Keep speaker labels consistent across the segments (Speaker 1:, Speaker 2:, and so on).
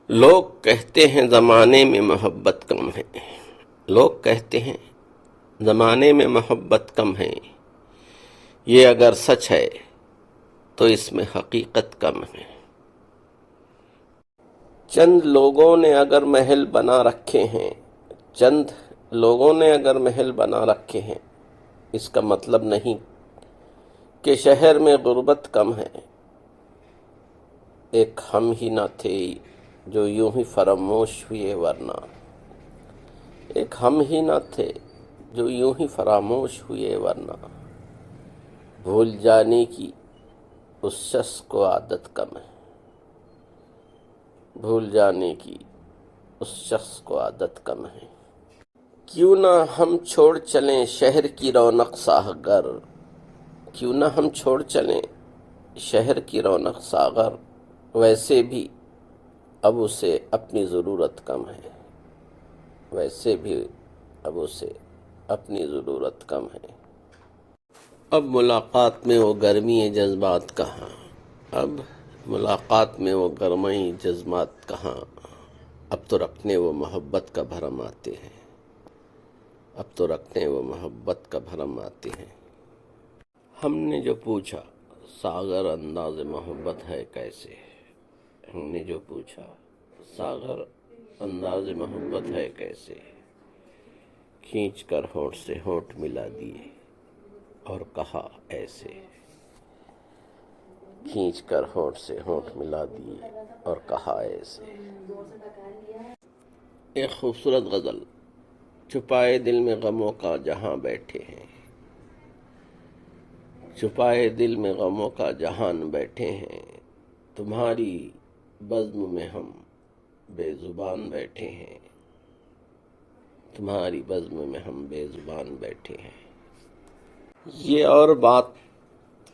Speaker 1: لوگ کہتے ہیں زمانے میں محبت کم ہے۔ لوگ کہتے ہیں زمانے میں محبت کم ہے۔ یہ اگر سچ ہے تو اس میں حقیقت کم ہے۔ چند لوگوں نے اگر محل بنا رکھے ہیں، چند لوگوں نے اگر محل بنا رکھے ہیں، اس کا مطلب نہیں کہ شہر میں غربت کم ہے۔ ایک ہم ہی نہ تھے جو یوں ہی فراموش ہوئے ورنہ، ایک ہم ہی نہ تھے جو یوں ہی فراموش ہوئے ورنہ، بھول جانے کی اس شخص کو عادت کم ہے۔ بھول جانے کی اس شخص کو عادت کم ہے۔ کیوں نہ ہم چھوڑ چلیں شہر کی رونق ساغر، کیوں نہ ہم چھوڑ چلیں شہر کی رونق ساغر، ویسے بھی اب اسے اپنی ضرورت کم ہے۔ ویسے بھی اب اسے اپنی ضرورت کم ہے۔ اب ملاقات میں وہ گرمی جذبات کہاں، اب ملاقات میں وہ گرمائی جذبات کہاں، اب تو رکھنے وہ محبت کا بھرم آتے ہیں، اب تو رکھنے وہ محبت کا بھرم آتے ہیں۔ ہم نے جو پوچھا ساغر انداز محبت ہے کیسے، ہم نے جو پوچھا ساغر انداز محبت ہے کیسے، کھینچ کر ہونٹ سے ہونٹ ملا دیے اور کہا ایسے، کھینچ کر ہونٹ سے ہونٹ ملا دیے اور کہا ایسے۔ ایک خوبصورت غزل۔ چھپائے دل میں غموں کا جہاں بیٹھے ہیں، چھپائے دل میں غموں کا جہان بیٹھے ہیں، تمہاری بزم میں ہم بے زبان بیٹھے ہیں، تمہاری بزم میں ہم بے زبان بیٹھے ہیں۔ یہ اور بات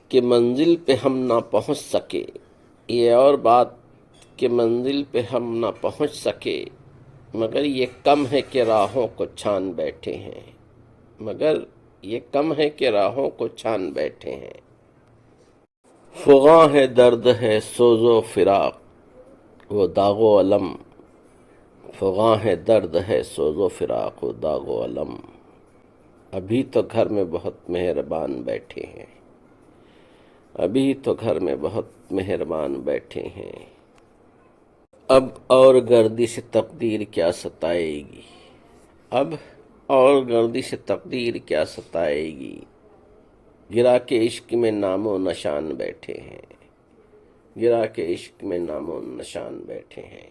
Speaker 1: کہ منزل پہ ہم نہ پہنچ سکے، یہ اور بات کہ منزل پہ ہم نہ پہنچ سکے، مگر یہ کم ہے کہ راہوں کو چھان بیٹھے ہیں، مگر یہ کم ہے کہ راہوں کو چھان بیٹھے ہیں۔ فغاں ہے درد ہے سوز و فراق وہ داغ و الم، فغاں ہے درد ہے سوز و فراق و داغ و الم، ابھی تو گھر میں بہت مہربان بیٹھے ہیں، ابھی تو گھر میں بہت مہربان بیٹھے ہیں، اب اور گردش تقدیر کیا ستائے گی، اب اور گردش تقدیر کیا ستائے گی، گرا کے عشق میں نام و نشان بیٹھے ہیں، گرا کے عشق میں نام و نشان بیٹھے ہیں۔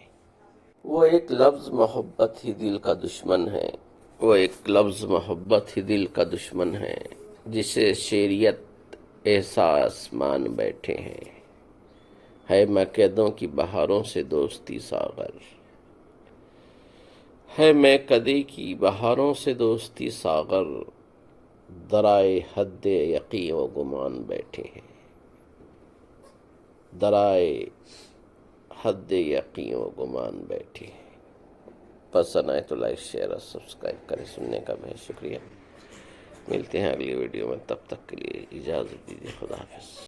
Speaker 1: وہ ایک لفظ محبت ہی دل کا دشمن ہے، وہ ایک لفظ محبت ہی دل کا دشمن ہے، جسے شیریت احساس مان بیٹھے ہیں، ہے مکدوں کی بہاروں سے دوستی ساغر، ہے میکدے کی بہاروں سے دوستی ساغر، درائے حد یقین و گمان بیٹھے ہیں، درائے حد یقین و گمان بیٹھے ہیں۔ پسند آئے تو لائک شیئر اور سبسکرائب کریں۔ سننے کا بہت شکریہ۔ ملتے ہیں اگلی ویڈیو میں، تب تک کے لیے اجازت دیجیے۔ خدا حافظ۔